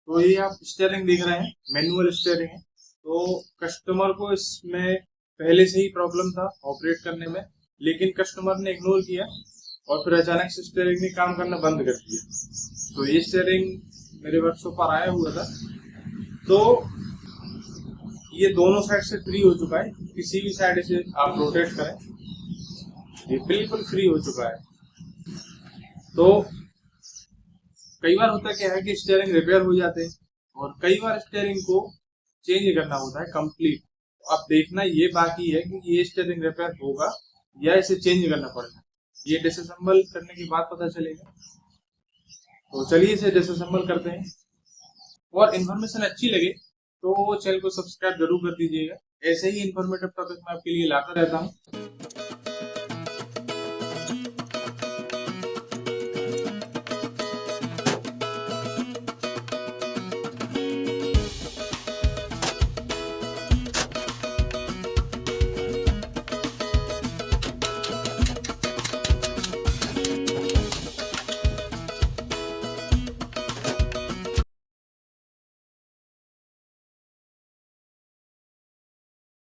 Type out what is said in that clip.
तो ये आप स्टीयरिंग देख रहे हैं, मैनुअल स्टीयरिंग है। तो कस्टमर को इसमें पहले से ही प्रॉब्लम था ऑपरेट करने में, लेकिन कस्टमर ने इग्नोर किया और फिर अचानक से स्टीयरिंग ने काम करना बंद कर दिया। तो ये स्टीयरिंग मेरे वर्कशॉप पर आया हुआ था, तो ये दोनों साइड से फ्री हो चुका है। किसी भी साइड से आप रोटेट करें, ये बिल्कुल फ्री हो चुका है। तो कई बार होता क्या है कि स्टीयरिंग रिपेयर हो जाते हैं और कई बार स्टीयरिंग को चेंज करना होता है कंप्लीट। अब देखना ये बाकी है कि ये स्टीयरिंग रिपेयर होगा या इसे चेंज करना पड़ेगा, ये डिसअसेंबल करने के बाद पता चलेगा। तो चलिए इसे डिसअसेंबल करते हैं। और इन्फॉर्मेशन अच्छी लगे तो चैनल को सब्सक्राइब जरूर कर दीजिएगा। ऐसे ही इन्फॉर्मेटिव टॉपिक मैं आपके लिए लाता रहता हूँ।